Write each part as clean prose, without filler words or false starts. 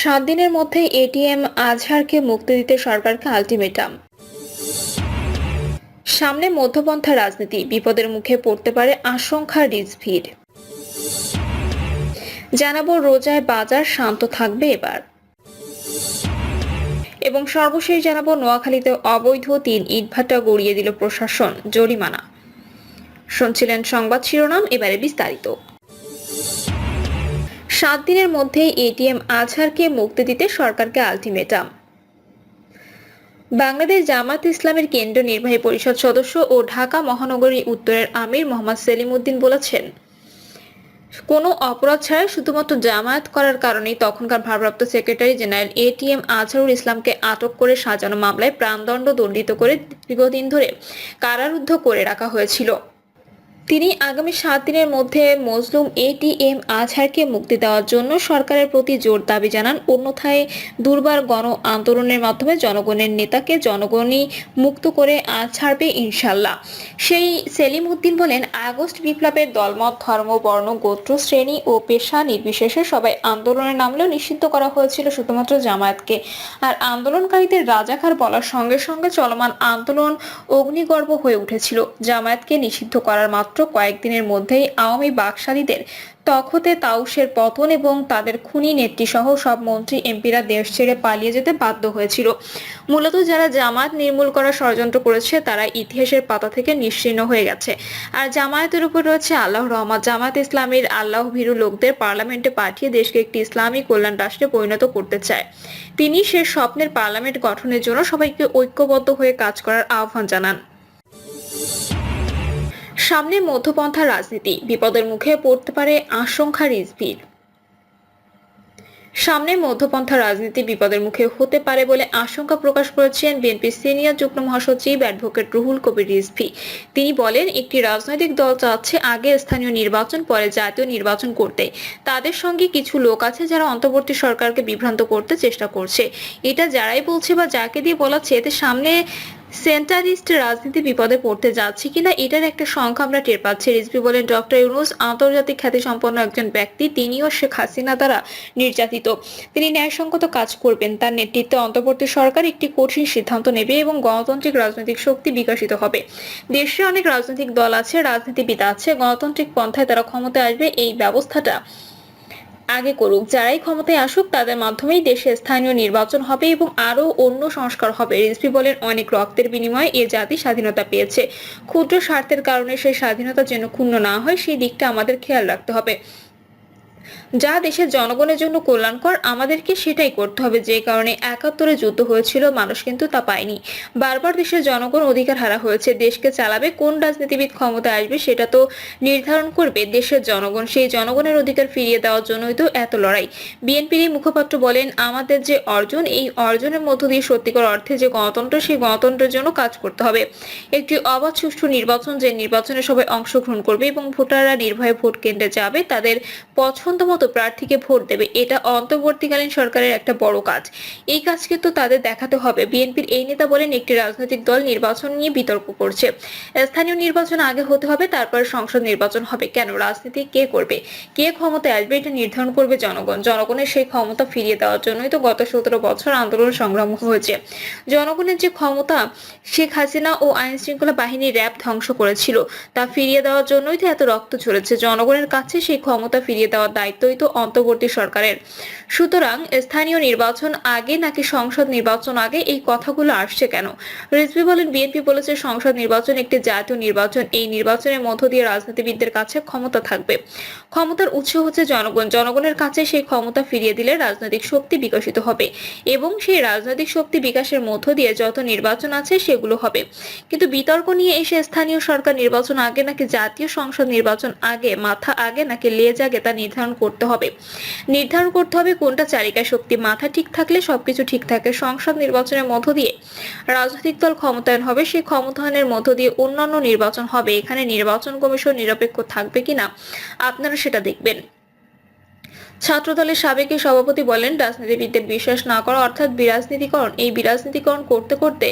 7 দিনের মধ্যে এটিএম আজহারকে মুক্তি দিতে সরকারকে আলটিমেটাম। সামনে মধ্যপন্থা রাজনীতি, বিপদের মুখে পড়তে পারে আশঙ্কা রিজভির। জানাবো রোজায় বাজার শান্ত থাকবে এবার। এবং সর্বশেষ জানাবো নোয়াখালীতে অবৈধ 3 ইটভাটা গড়িয়ে দিল প্রশাসন, জরিমানা। শুনছিলেন সংবাদ শিরোনাম, এবারে বিস্তারিত। 7 দিনের মধ্যে এটিএম আজহারকে মুক্তি দিতে সরকারকে আলটিমেটাম। বাংলাদেশ জামাত ইসলামের কেন্দ্রীয় নির্বাহী পরিষদ সদস্য ও ঢাকা মহানগরী উত্তরের আমির মোহাম্মদ সেলিম উদ্দিন বলেছেন, কোনো অপরাধ ছাড়াই শুধুমাত্র জামায়াত করার কারণেই তখনকার ভারপ্রাপ্ত সেক্রেটারি জেনারেল এটিএম আজহারুল ইসলামকে আটক করে সাজানো মামলায় প্রাণদণ্ড দণ্ডিত করে দীর্ঘদিন ধরে কারারুদ্ধ করে রাখা হয়েছিল। তিনি আগামী 7 দিনের মধ্যে মজলুম এটিএম আজহারকে মুক্তি দেওয়ার জন্য সরকারের প্রতি জোর দাবি জানান। অন্যথায় দুর্বার গণ আন্দোলনের মাধ্যমে জনগণের নেতাকে জনগণই মুক্ত করে আজ ছাড়বে ইনশাল্লাহ। সেই সেলিম উদ্দিন বলেন, আগস্ট বিপ্লবের দলমত, ধর্ম, বর্ণ, গোত্র, শ্রেণী ও পেশা নির্বিশেষে সবাই আন্দোলনে নামলেও নিষিদ্ধ করা হয়েছিল শুধুমাত্র জামায়াতকে। আর আন্দোলনকারীদের রাজাকার বলার সঙ্গে সঙ্গে চলমান আন্দোলন অগ্নিগর্ভ হয়ে উঠেছিল। জামায়াতকে নিষিদ্ধ করার মাত্র কয়েকদিনের মধ্যেই আওয়ামী বাকশালীদের তখতে তাউসের পতন এবং তাদের খুনি নেত্রী সহ সব মন্ত্রী এমপিরা দেশ ছেড়ে পালিয়ে যেতে বাধ্য হয়েছিল। মূলত যারা জামায়াত নির্মূল করার ষড়যন্ত্র করেছে তারা ইতিহাসের পাতা থেকে নিশ্চিহ্ন হয়ে গেছে। আর জামায়াতের উপর রয়েছে আল্লাহর রহমত। জামায়াত ইসলামীর আল্লাহ ভীরু লোকদের পার্লামেন্টে পাঠিয়ে দেশকে একটি ইসলামী কল্যাণ রাষ্ট্রে পরিণত করতে চায়। তিনি সে স্বপ্নের পার্লামেন্ট গঠনের জন্য সবাইকে ঐক্যবদ্ধ হয়ে কাজ করার আহ্বান জানান। সামনে মধ্যপন্থা রাজনীতি, বিপদের মুখে পড়তে পারে আশঙ্কা রিজভির। সামনে মধ্যপন্থা রাজনীতি বিপদের মুখে হতে পারে বলে আশঙ্কা প্রকাশ করেছেন বিএনপির সিনিয়র যুগ্ম মহাসচিব অ্যাডভোকেট রুহুল কবির রিজভী। তিনি বলেন, একটি রাজনৈতিক দল চাচ্ছে আগে স্থানীয় নির্বাচন পরে জাতীয় নির্বাচন করতে। তাদের সঙ্গে কিছু লোক আছে যারা অন্তর্বর্তী সরকারকে বিভ্রান্ত করতে চেষ্টা করছে। এটা যারাই বলছে বা যাকে দিয়ে বলাচ্ছে, এতে সামনে সেন্টারিস্ট রাজনীতি বিপদে পড়তে যাচ্ছে কিনা এটার একটা সংখ্যা আমরা টের পাচ্ছি। রিজভী বলেন, ডক্টর ইউনূস আন্তর্জাতিক খ্যাতিসম্পন্ন একজন ব্যক্তি, তিনিও শেখ হাসিনা দ্বারা নির্যাতিত। তিনি ন্যায়সঙ্গত কাজ করবেন। তার নেতৃত্বে অন্তর্বর্তী সরকার একটি কঠিন সিদ্ধান্ত নেবে এবং গণতান্ত্রিক রাজনৈতিক শক্তি বিকশিত হবে। দেশে অনেক রাজনৈতিক দল আছে, রাজনীতিবিদ আছে, গণতান্ত্রিক পন্থায় তারা ক্ষমতায় আসবে। এই ব্যবস্থাটা আগে করুক, যারাই ক্ষমতায় আসুক তাদের মাধ্যমেই দেশে স্থানীয় নির্বাচন হবে এবং আরো অন্য সংস্কার হবে। রিজভী বলেন, অনেক রক্তের বিনিময়ে এ জাতি স্বাধীনতা পেয়েছে। ক্ষুদ্র স্বার্থের কারণে সেই স্বাধীনতা যেন ক্ষুণ্ণ না হয়, সেই দিকটা আমাদের খেয়াল রাখতে হবে। যা দেশের জনগণের জন্য কল্যাণকর আমাদেরকে সেটাই করতে হবে। যে কারণে ৭১ যুদ্ধ হয়েছিল, মানুষ কিন্তু তা পায়নি। বারবার দেশের জনগণ অধিকার হারা হয়েছে। দেশকে চালাবে কোন রাজনীতিবিদ ক্ষমতায় আসবে সেটা তো নির্ধারণ করবে দেশের জনগণ। সেই জনগণের অধিকার ফিরিয়ে দেওয়ার জন্যই তো এত লড়াই। বিএনপির এই মুখপাত্র বলেন, আমাদের যে অর্জন, এই অর্জনের মধ্য দিয়ে সত্যিকার অর্থে যে গণতন্ত্র, সেই গণতন্ত্রের জন্য কাজ করতে হবে। একটি অবাধ সুষ্ঠু নির্বাচন, যে নির্বাচনে সবাই অংশগ্রহণ করবে এবং ভোটাররা নির্ভয়ে ভোট কেন্দ্রে যাবে, তাদের পছন্দ মতো প্রার্থীকে ভোট দেবে। এটা অন্তর্বর্তীকালীন সরকারের একটা বড় কাজ। এই কাজকে তো তাদের দেখাতে হবে। বিএনপির এই নেতা বলেন, একটি রাজনৈতিক দল নির্বাচন নিয়ে বিতর্ক করছে। স্থানীয় নির্বাচন আগে হতে হবে, তারপর সংসদ নির্বাচন হবে। কেন? রাজনীতি কে করবে, কে ক্ষমতায় আসবে, এটা নির্ধারণ করবে জনগণ। জনগণের সেই ক্ষমতা ফিরিয়ে দেওয়ার জন্যই তো গত 17 বছর আন্দোলন সংগ্রাম হয়েছে। জনগণের যে ক্ষমতা শেখ হাসিনা ও আইন শৃঙ্খলা বাহিনী র্যাব ধ্বংস করেছিল, তা ফিরিয়ে দেওয়ার জন্যই তো এত রক্ত ঝরেছে। জনগণের কাছে সেই ক্ষমতা ফিরিয়ে দেওয়ার দায়িত্বই তো অন্তর্বর্তী সরকারের। সুতরাং স্থানীয় নির্বাচন আগে নাকি সংসদ নির্বাচন আগে, এই কথাগুলো আসছে কেন? রিজভী বলেন, বিএনপি বলেছে সংসদ নির্বাচন একটি জাতীয় নির্বাচন। এই নির্বাচনের মধ্য দিয়ে রাজনীতিবিদদের কাছে ক্ষমতা থাকবে। ক্ষমতার উৎস হচ্ছে জনগণ। জনগণের কাছে সেই ক্ষমতা ফিরিয়ে দিলে রাজনৈতিক শক্তি বিকশিত হবে এবং সেই রাজনৈতিক শক্তি বিকাশের মধ্য দিয়ে যত নির্বাচন আছে সেগুলো হবে। কিন্তু বিতর্ক নিয়ে এসে স্থানীয় সরকার নির্বাচন আগে নাকি জাতীয় সংসদ নির্বাচন আগে, মাথা আগে নাকি লেজ আগে, তা নির্ধারণ করতে হবে। নির্ধারণ করতে হবে কোনটা চালিকা শক্তি। মাথা ঠিক থাকলে সবকিছু ঠিক থাকে। সংসদ নির্বাচনের মধ্য দিয়ে রাজনৈতিক দল ক্ষমতায়ন হবে, সেই ক্ষমতায়নের মধ্য দিয়ে অন্যান্য নির্বাচন হবে। এখানে নির্বাচন কমিশন নিরপেক্ষ থাকবে কিনা আপনারা সেটা দেখবেন। ছাত্রদলের সাবেক এই সভাপতি বলেন, রাজনীতিবিদদের বিশ্বাস না করা অর্থাৎ বিরাজনীতিকরণ। এই বিরাজনীতিকরণ করতে করতে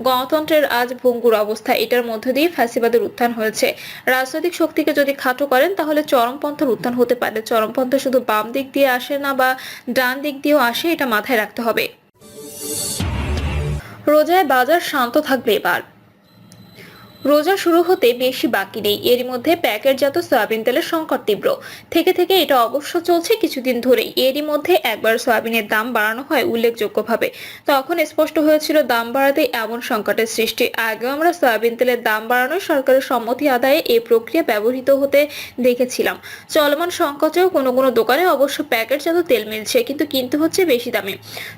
গণতন্ত্রের আজ ভঙ্গুর অবস্থা। এটার মধ্য দিয়ে ফ্যাসিবাদের উত্থান হয়েছে। রাজনৈতিক শক্তিকে যদি খাটো করেন তাহলে চরমপন্থার উত্থান হতে পারে। চরমপন্থা শুধু বাম দিক দিয়ে আসে না বা ডান দিক দিয়েও আসে, এটা মাথায় রাখতে হবে। রোজায় বাজার শান্ত থাকবে এবার। রোজা শুরু হতে বেশি বাকি নেই, এর মধ্যে প্যাকেটজাত সয়াবিন তেলের সংকট তীব্র থেকে থেকে এটা অবশ্য চলছে কিছুদিন ধরেই। এরই মধ্যে একবার সয়াবিনের দাম বাড়ানো হয় উল্লেখযোগ্যভাবে। তখন স্পষ্ট হয়েছিল দাম বাড়াতে এমন সংকটের সৃষ্টি। আগেও আমরা সয়াবিন তেলের দাম বাড়ানোয় সরকারের সম্মতি আদায়ে এই প্রক্রিয়া ব্যবহৃত হতে দেখেছিলাম। চলমান সংকটেও কোনো কোনো দোকানে অবশ্য প্যাকেটজাত তেল মিলছে, কিন্তু কিনতে হচ্ছে বেশি দামে।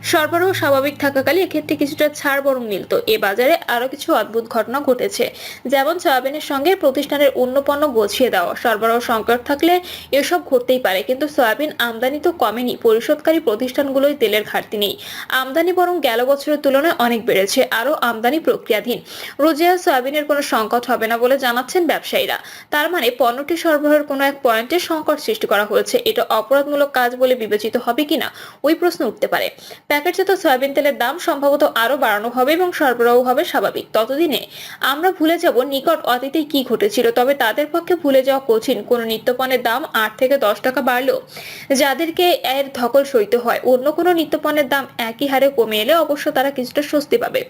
সরবরাহ স্বাভাবিক থাকাকালে এক্ষেত্রে কিছুটা ছাড় বরং মিলত। এ বাজারে আরো কিছু অদ্ভুত ঘটনা ঘটেছে, যেমন সয়াবিনের সঙ্গে প্রতিষ্ঠানের অন্য পণ্য গছিয়ে দেওয়া। সরবরাহ সংকট থাকলে এসব ঘটতেই পারে, কিন্তু সয়াবিন আমদানি তো কমেনি। পরিশোধকারী প্রতিষ্ঠানগুলোই তেলের ঘাটতি নেই, আমদানি বরং গেল বছরের তুলনায় অনেক বেড়েছে। আরও আমদানি প্রক্রিয়াধীন। রোজিয়া সয়াবিনের কোনো সংকট হবে না বলে জানাচ্ছেন ব্যবসায়ীরা। তার মানে পণ্যটি সরবরাহের কোনো এক পয়েন্টে সংকট সৃষ্টি করা হয়েছে। এটা অপরাধমূলক কাজ বলে বিবেচিত হবে কিনা ওই প্রশ্ন উঠতে পারে। প্যাকেটজাত সয়াবিন তেলের দাম সম্ভবত আরো বাড়ানো হবে এবং সরবরাহ হবে স্বাভাবিক। ততদিনে আমরা ভুলে যাব নিকট অতীতে কি ঘটেছিল। তবে তাদের পক্ষে ভুলে যাওয়া কঠিন। কোন নিত্যপণ্যের দাম 8 থেকে 10 টাকা বাড়লেও যাদেরকে এর ধকল সইতে হয়, অন্য কোনো নিত্যপণ্যের দাম একই হারে কমে এলে অবশ্য তারা কিছুটা স্বস্তি পাবে।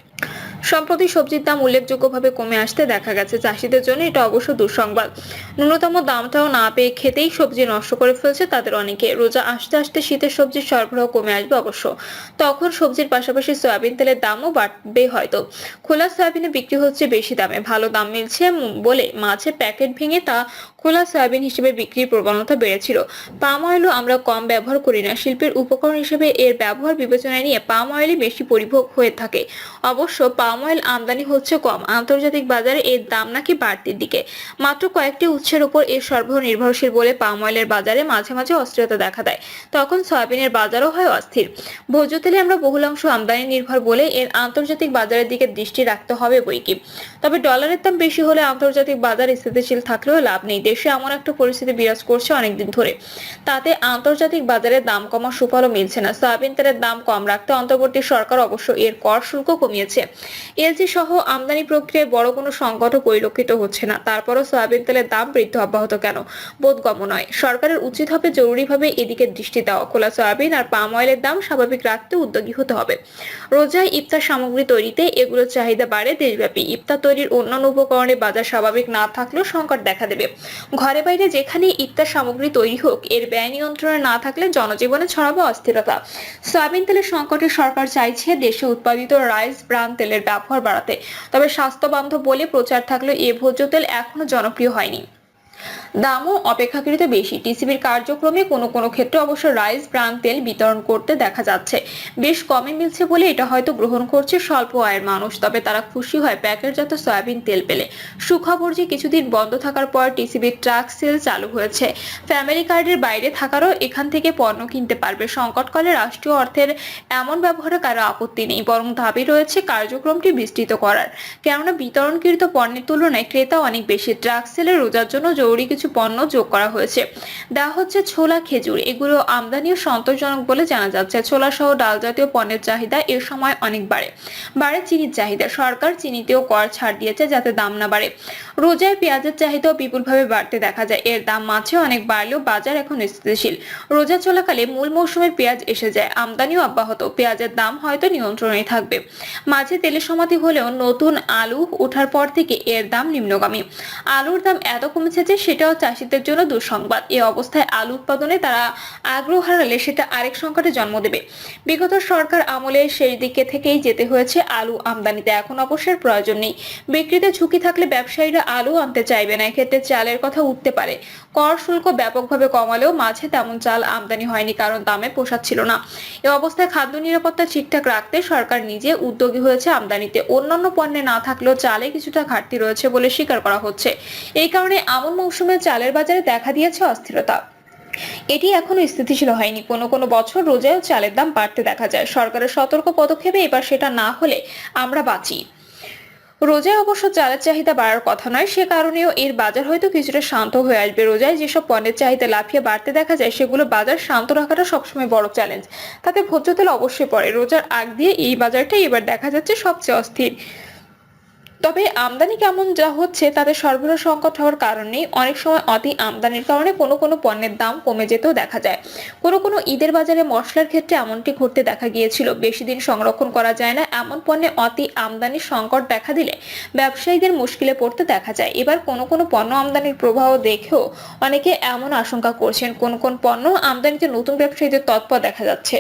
সম্প্রতি সবজির দাম উল্লেখযোগ্যভাবে কমে আসতে দেখা গেছে। চাষিদের জন্য এটা অবশ্য দুঃসংবাদ। ন্যূনতম দামটাও না পেয়ে খেতেই সবজি নষ্ট করে ফেলছে তাদের অনেকে। রোজা আসতে আসতে শীতের সবজির সরবরাহ কমে আসবে অবশ্য। তখন সবজির পাশাপাশি সয়াবিন তেলের দামও বাড়বে হয়তো। খোলা সয়াবিনে বিক্রি হচ্ছে বেশি দামে। ভালো দাম মিলছে বলে মাছের প্যাকেট ভেঙে তা খোলা সয়াবিন হিসেবে বিক্রির প্রবণতা বেড়েছিল। পাম অয়েলও আমরা কম ব্যবহার করি না। শিল্পের উপকরণ হিসেবে এর ব্যবহার বিবেচনায় নিয়ে পাম অয়েলই বেশি পরিভোগ হয়ে থাকে। অবশ্য পাম অয়েল আমদানি হচ্ছে কম। আন্তর্জাতিক বাজারে এর দাম নাকি বাড়তির দিকে। মাত্র কয়েকটি উৎসের উপর এর সরবরাহ নির্ভরশীল বলে পাম অয়েলের বাজারে মাঝে মাঝে অস্থিরতা দেখা দেয়। তখন সয়াবিনের বাজারও হয় অস্থির। ভোজ্য তেলে আমরা বহুলাংশ আমদানি নির্ভর বলে এর আন্তর্জাতিক বাজারের দিকে দৃষ্টি রাখতে হবে বইকি। তবে ডলারের দাম বেশি হলে আন্তর্জাতিক বাজার স্থিতিশীল থাকলেও লাভ নেই। দেশে এমন একটা পরিস্থিতি বিরাজ করছে অনেকদিন ধরে, তাতে আন্তর্জাতিক বাজারে দাম কমার সুফলও মিলছে না। সয়াবিন তেলের দাম কম রাখতে অন্তর্বর্তী সরকার অবশ্য এর কর শুল্ক কমিয়েছে। এলজি সহ আমদানি প্রক্রিয়ায় বড় কোনো সংকটও পরিলক্ষিত হচ্ছে না। তারপরও সয়াবিন তেলের দাম বৃদ্ধি অব্যাহত কেন, বোধগম্য নয়। সরকারের উচিত হবে জরুরিভাবে এদিকে দৃষ্টি দেওয়া। খোলা সয়াবিন আর পাম অয়েলের দাম স্বাভাবিক রাখতে উদ্যোগী হতে হবে। রোজায় ইফতার সামগ্রী তৈরিতে এগুলোর চাহিদা বাড়ে দেশব্যাপী। ইফতার তৈরির অন্যান্য উপকরণে বাজার স্বাভাবিক না থাকলেও সংকট দেখা দেবে। ঘরে বাইরে যেখানে ইফতার সামগ্রী তৈরি হোক, এর ব্যয় নিয়ন্ত্রণে না থাকলে জনজীবনে ছড়াবে অস্থিরতা। সয়াবিন তেলের সংকটে সরকার চাইছে দেশে উৎপাদিত রাইস ব্রান তেলের ব্যবহার বাড়াতে। তবে স্বাস্থ্য বান্ধব বলে প্রচার থাকলেও এ ভোজ্য তেল এখনো জনপ্রিয় হয়নি। দামও অপেক্ষাকৃত বেশি। টিসিবির কার্যক্রমে কোনো কোনো ক্ষেত্রে অবশ্য রাইস ব্রান তেল বিতরণ করতে দেখা যাচ্ছে। বেশ কমে মিলছে বলে এটা হয়তো গ্রহণ করছে স্বল্প আয়ের মানুষ। তবে তারা খুশি হয় প্যাকেটজাত সয়াবিন তেল পেলে। সুখবর যে কিছুদিন বন্ধ থাকার পর টিসিবির ট্রাক সেল চালু হয়েছে। ফ্যামিলি কার্ডের বাইরে থাকারও এখান থেকে পণ্য কিনতে পারবে। সংকটকালে রাষ্ট্রীয় অর্থের এমন ব্যবহারে কারো আপত্তি নেই, বরং দাবি রয়েছে কার্যক্রমটি বিস্তৃত করার। কেননা বিতরণকৃত পণ্যের তুলনায় ক্রেতা অনেক বেশি। ট্রাক সেলে রোজার জন্য জরুরি কিছু পণ্য যোগ করা হয়েছে। দেওয়া হচ্ছে ছোলা, খেজুর। এগুলো আমদানিও সন্তোষজনক বলে জানা যাচ্ছে। ছোলা সহ ডাল জাতীয় পণ্যের চাহিদা এর সময় অনেক বাড়ে চিনির চাহিদা। সরকার চিনিতেও কর ছাড় দিয়েছে যাতে দাম না বাড়ে। রোজায় পেঁয়াজের চাহিদাও বিপুলভাবে বাড়তে দেখা যায়। এর দাম মাঝে অনেক বাড়লেও বাজার এখন স্থিতিশীল। রোজা চলাকালে মূল মৌসুমে পেঁয়াজ এসে যায়, আমদানিও অব্যাহত। পেঁয়াজের দাম হয়তো নিয়ন্ত্রণে থাকবে। মাঝে তেলের সমাধি হলেও নতুন আলু ওঠার পর থেকে এর দাম নিম্নগামী। আলুর দাম এত কমেছে যে সেটাও চাষিদের জন্য দুঃসংবাদ। এই অবস্থায় আলু উৎপাদনে তারা আগ্রহ হারালে সেটা আরেক সংকটে জন্ম দেবে। বিগত সরকার আমলে সেই দিকে থেকেই যেতে হয়েছে আলু আমদানিতে। এখন অবশ্যই প্রয়োজন নেই। বিক্রিতে ঝুঁকি থাকলে ব্যবসায়ীরা আলু আনতে চাইবে না। এক্ষেত্রে চালের কথা উঠতে পারে। কর শুল্ক ব্যাপকভাবে কমালেও মাঝে তেমন চাল আমদানি হয়নি, কারণ দামে পোষাচ্ছিল না। এ অবস্থায় খাদ্য নিরাপত্তা ঠিকঠাক রাখতে সরকার নিজে উদ্যোগী হয়েছে আমদানিতে। অন্যান্য পণ্যে না থাকলেও চালে কিছুটা ঘাটতি রয়েছে বলে স্বীকার করা হচ্ছে। এই কারণে আমন মৌসুমে চালের বাজারে দেখা দিয়েছে অস্থিরতা। এটি এখনো স্থিতিশীল হয়নি। কোনো কোনো বছর রোজায় চালের দাম বাড়তে দেখা যায়। সরকারের সতর্ক পদক্ষেপে এবার সেটা না হলে আমরা বাঁচি। রোজায় অবশ্য চালের চাহিদা বাড়ার কথা নয়, সে কারণেও এর বাজার হয়তো কিছুটা শান্ত হয়ে আসবে। রোজায় যেসব পণ্যের চাহিদা লাফিয়ে বাড়তে দেখা যায় সেগুলো বাজার শান্ত রাখাটা সবসময় বড় চ্যালেঞ্জ। তাতে ভোজ্য তেল অবশ্যই পড়ে। রোজার আগ দিয়ে এই বাজারটাই এবার দেখা যাচ্ছে সবচেয়ে অস্থির। তবে আমদানি কেমন যা হচ্ছে তাতে সরবরাহ সংকট হওয়ার কারণ নেই। অনেক সময় অতি আমদানির কারণে কোনো কোনো পণ্যের দাম কমে যেতেও দেখা যায়। কোনো কোনো ঈদের বাজারে মশলার ক্ষেত্রে এমনটি ঘটতে দেখা গিয়েছিল। বেশি দিন সংরক্ষণ করা যায় না এমন পণ্যে অতি আমদানির সংকট দেখা দিলে ব্যবসায়ীদের মুশকিলে পড়তে দেখা যায়। এবার কোনো কোনো পণ্য আমদানির প্রবাহ দেখেও অনেকে এমন আশঙ্কা করছেন, কোন কোন পণ্য আমদানিতে নতুন ব্যবসায়ীদের তৎপর দেখা যাচ্ছে।